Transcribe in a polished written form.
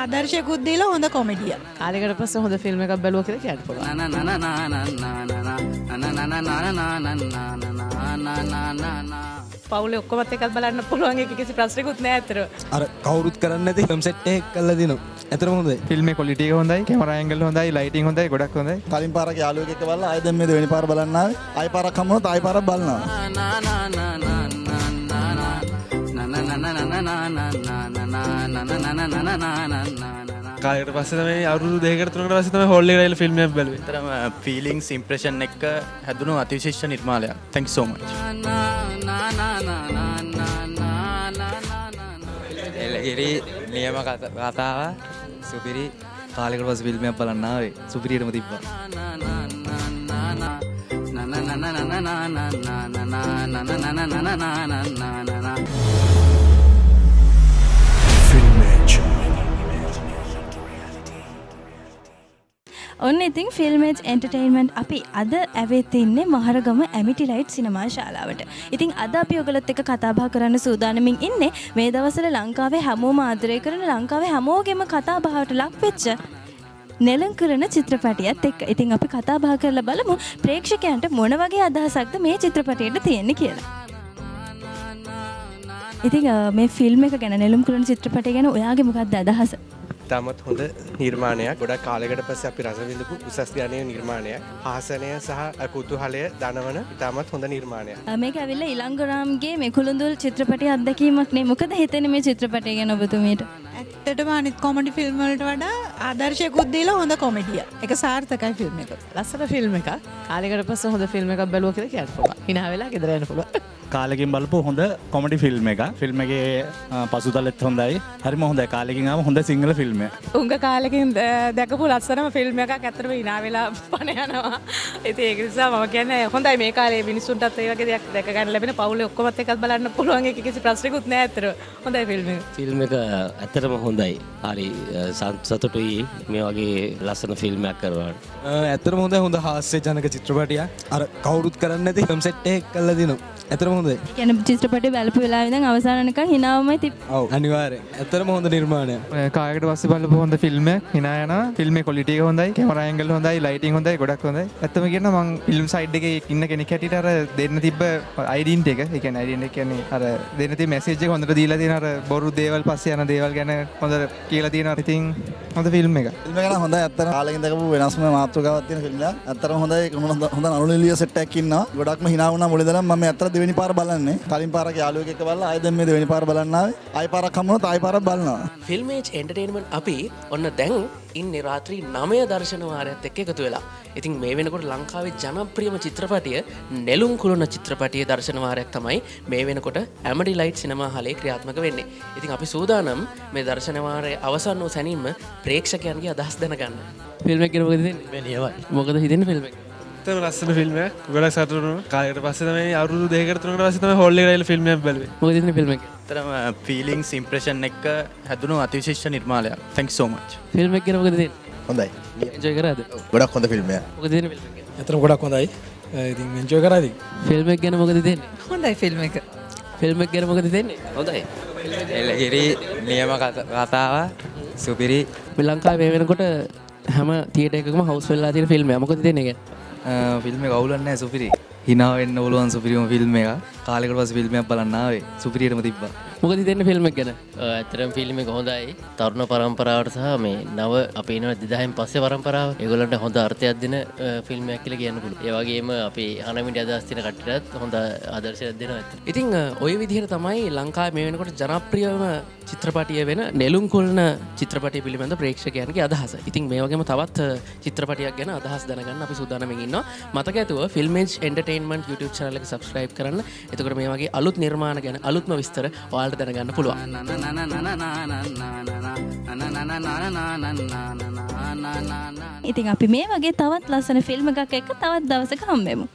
ආදර්ශයකුත් දීලා හොඳ කොමඩියක්. කාලයකට පස්සේ හොඳ ෆිල්ම් එකක් බැලුවා කියලා කියන්න පුළුවන්. පවුලේ ඔක්කොමත් එකත් බලන්න පුළුවන් එක කිසි ප්‍රශ්නකුත් නෑ අතර. අර කවුරුත් කරන්නේ නැති ෆිල්ම් සෙට් එකක් කරලා දිනවා. ඇත්තටම හොඳයි. ෆිල්ම් එකේ ක්වොලිටි එක හොඳයි, කැමරා ඇන්ගල් හොඳයි, ලයිටිං හොඳයි, ගොඩක් හොඳයි. කලින් පාරක් යාළුවෙක් එක්ක බලලා ආයෙ දැන් මේ දෙවෙනි පාර බලන්න ආවේ. ආයෙ පාරක් හම්බුනොත් ආයෙ පාරක් බලනවා. කාලයකට පස්සේ තමයි අවුරුදු 2කට 3කට පස්සේ තමයි හෝල් එකට ඇවිල්ලා ෆිල්ම් එකක් බැලුවේ. ඒතරම ෆීලිංග්ස් ඉම්ප්‍රෙෂන් එක හැදුණු අතිවිශේෂ නිර්මාණයක්. thank you so much. එලගිරි නියම කතාව සුපිරි කාලයකට පස්සේ ෆිල්ම් එකක් බලන්න ආවේ. සුපිරියටම තිබ්බා. ඔන්න ඉතින් ෆිල්මේජ් එන්ටර්ටේන්මන්ට් අපි අද ඇවිත් ඉන්නේ මහරගම ඇමිටි ලයිට් සිනමා ශාලාවට. ඉතින් අද අපි ඔයගලත් එක්ක කතා බහ කරන්න සූදානමින් ඉන්නේ මේ දවස්වල ලංකාවේ හැමෝම ආදරය කරන ලංකාවේ හැමෝගෙම කතා බහට ලක් වෙච්ච නෙළංකුරන චිත්‍රපටියත් එක්ක. ඉතින් අපි කතා බහ කරලා බලමු ප්‍රේක්ෂකයන්ට මොන වගේ අදහසක්ද මේ චිත්‍රපටයට තියෙන්නේ කියලා. ඉතින් මේ ෆිල්ම් එක ගැන නෙළංකුරන චිත්‍රපටය ගැන ඔයාගේ මොකක්ද අදහස? ඉතාමත් හොඳ නිර්මාණයක්. ගොඩක් කාලයකට පස්සේ අපි රස විඳපු උසස් ගණයේ නිර්මාණයක්. හාසනය සහ කුතුහලය දනවන ඉතාමත් හොඳ නිර්මාණයක්. මේක ඇවිල්ලා ඉලංගරාම්ගේ මේ කුළුඳුල් චිත්‍රපටයේ අත්දැකීමක් නේ. මොකද හිතෙන්නේ මේ චිත්‍රපටය ගැන ඔබතුමීට? ඇත්තටම අනිත් කොමඩි ෆිල්ම් වලට වඩා ආදර්ශයකුත් දීලා හොඳ කොමඩියක්. ඒක සාර්ථකයි ෆිල්ම් එක. ලස්සන ෆිල්ම් එකක්. කාලයකට පස්සේ හොඳ ෆිල්ම් එකක් බැලුවා කියලා කියන්න පුළුවන්. hina වෙලා ගෙදර යන්න පුළුවන්. කාලෙකින් බලපු හොඳ කොමඩි ෆිල්ම් එකක්. ෆිල්ම් එකේ පසුතලෙත් හොඳයි. හරිම හොඳයි. කාලෙකින් ආව හොඳ සිංහල ෆිල්ම් එකක්. උංග කාලෙකින් දැකපු ලස්සනම ෆිල්ම් එකක්. ඇත්තටම hina වෙලා පණ යනවා. ඉතින් ඒක නිසා මම කියන්නේ හොඳයි මේ කාලේ මිනිස්සුන්ටත් ඒ වගේ දෙයක් දැක ගන්න ලැබෙන පවුලේ ඔක්කොමත් එකත් බලන්න පුළුවන් එක කිසි ප්‍රශ්නකුත් නෑ අතර. හොඳයි ෆිල්ම් එක. ෆිල්ම් එක ඇත්තටම හොඳයි. හරි සතුටුයි මේ වගේ ලස්සන ෆිල්ම් එකක් කරවන්න. ඇත්තටම හොඳ හාස්‍ය ජනක චිත්‍රපටියක්. අර කවුරුත් කරන්නේ නැති ෆිල්ම් සෙට් එකක් කරලා දිනවා. ඇත්තටම හොඳයි. කියන්නේ චිත්‍රපටය බලපු වෙලාවෙ ඉඳන් අවසාන වෙනකන් හිනාවමයි තිබ්බේ. ඔව් අනිවාර්යෙන්. ඇත්තටම හොඳ නිර්මාණයක්. කාලයකට පස්සේ බලපු හොඳ ෆිල්ම් එකක්. hina යනවා. ෆිල්ම් එකේ ක්වොලිටි එක හොඳයි, කැමරා ඇන්ගල් හොඳයි, ලයිටිං හොඳයි, ගොඩක් හොඳයි. ඇත්තම කියනවා මම ෆිල්ම් සයිඩ් එකේ ඉන්න කෙනෙක් හැටියට අර දෙන්න තිබ්බ අයිඩෙන්ටි එක, ඒ කියන්නේ අයිඩෙන්ටි කියන්නේ අර දෙන්න තිබ්බ මැසේජ් එක හොඳට දීලා තියෙන අර බොරු දේවල් පස්සේ යන දේවල් ගැන හොඳට කියලා තියෙනවා. ඉතින් හොඳ ෆිල්ම් එකක්. ෆිල්ම් එක නම් හොඳයි. ඇත්තටම කාලෙකින් දැකපු වෙනස්ම මාතෘකාවක් තියෙන ෆිල්ම් එකක්. ඇත්තටම හොඳයි. හොඳ නළුනිලිය සෙට් එකක් ඉන්නවා. ගොඩක්ම hina වුණා මුලින්දලම. මම ඇත්තට දෙවෙනි පාර බලන්නේ. කලින් පාරක් යාළුවෙක් එක්ක බලලා ආයෙ දැන් මේ දෙවෙනි පාර බලන්න ආවේ. ආයෙ පාරක් හම්බුනොත් ආයෙ පාරක් බලනවා. ෆිල්මේජ් එන්ටර්ටේන්මන්ට් අපි ඔන්න දැන් ඉන්නේ රාත්‍රී 9 දර්ශන වාරයත් එක්ක එකතු වෙලා. ඉතින් මේ වෙනකොට ලංකාවේ ජනප්‍රියම චිත්‍රපටිය නෙළුම් කුළුණ චිත්‍රපටියේ දර්ශන වාරයක් තමයි මේ වෙනකොට ඇමිටි ලයිට් සිනමා හලේ ක්‍රියාත්මක වෙන්නේ. ඉතින් අපි සූදානම් මේ දර්ශන වාරයේ අවසන් වූ සැනින්ම ප්‍රේක්ෂකයන්ගේ අදහස් දැනගන්න. ෆිල්ම් එක ගැන මොකද හිතෙන්නේ? මෙලියවයි. මොකද හිතෙන්නේ ෆිල්ම් එක? ඉතාම ලස්සන ෆිල්ම් එකක්. ගොඩක් සතුටු වුණා. කාලයකට පස්සේ තමයි අවුරුදු 2කට 3කට පස්සේ තමයි හෝල් එකට ඇවිල්ලා ෆිල්ම් එකක් බැලුවේ. මොකද හිතෙන්නේ ෆිල්ම් එක? ඒතරම ෆීලිංග්ස් ඉම්ප්‍රෙෂන් එක හැදුණු අතිවිශේෂ නිර්මාණයක්. thank you so much. Film එක ගැන මොකද හිතෙන්නේ? හොඳයි. එන්ජොයි කරාද? ගොඩක් හොඳ ෆිල්ම් එකක්. මොකද හිතෙන්නේ ෆිල්ම් එක ගැන? ඇත්තටම ගොඩක් හොඳයි. ඉතින් එන්ජොයි කරා ඉතින්. ෆිල්ම් එක ගැන මොකද හිතෙන්නේ? හොඳයි ෆිල්ම් එක. ෆිල්ම් එක ගැන මොකද හිතෙන්නේ? හොඳයි. එලගිරි නියම කතාව සුපිරි. මේ ලංකාවේ මේ වෙනකොට හැම තියේටර් එකකම හවුස් වෙලා තියෙන ෆිල්ම් එක. මොකද හිතෙන්නේ ගැන? ෆිල්ම් එක අවුලක් නැහැ සුපිරි. hina වෙන්න පුළුවන් සුපිරිම ෆිල්ම් එකක්. කාලයකට පස්සේ ෆිල්ම් එකක් බලන්න ආවේ. සුපිරියටම තිබ්බා. මොකද හිතෙන්නේ ෆිල්ම් එක ගැන? ඇත්තටම ෆිල්ම් එක හොඳයි. තරුණ පරම්පරාවට සහ මේ නව අපේ ඉන්න 2000න් පස්සේ පරම්පරාව ඒගොල්ලන්ට හොඳ අර්ථයක් දෙන ෆිල්ම් එකක් කියලා කියන්න පුළුවන්. ඒ වගේම අපේ හනමිඩ අදහස් තියෙන කට්ටියටත් හොඳ ආදර්ශයක් දෙනවා. ඉතින් ওই විදිහට තමයි ලංකාවේ මේ වෙනකොට ජනප්‍රියම චිත්‍රපටිය වෙන නෙළුම් කුළුණ චිත්‍රපටිය පිළිබඳ ප්‍රේක්ෂකයන්ගේ අදහස. ඉතින් මේ වගේම තවත් චිත්‍රපටියක් ගැන අදහස් දැනගන්න අපි සූදානම්ින් ඉන්නවා. මතක ඇතුව ෆිල්මේජ් එන්ටර්ටේන්මන්ට් YouTube channel එක subscribe කරන්න. එතකොට මේ වගේ අලුත් නිර්මාණ ගැන අලුත්ම විස්තර ඔයාලට දැනගන්න පුළුවන්. ඉතින් අපි මේ වගේ තවත් ලස්සන ෆිල්ම් එකක් එක්ක තවත් දවසක හම්බෙමු.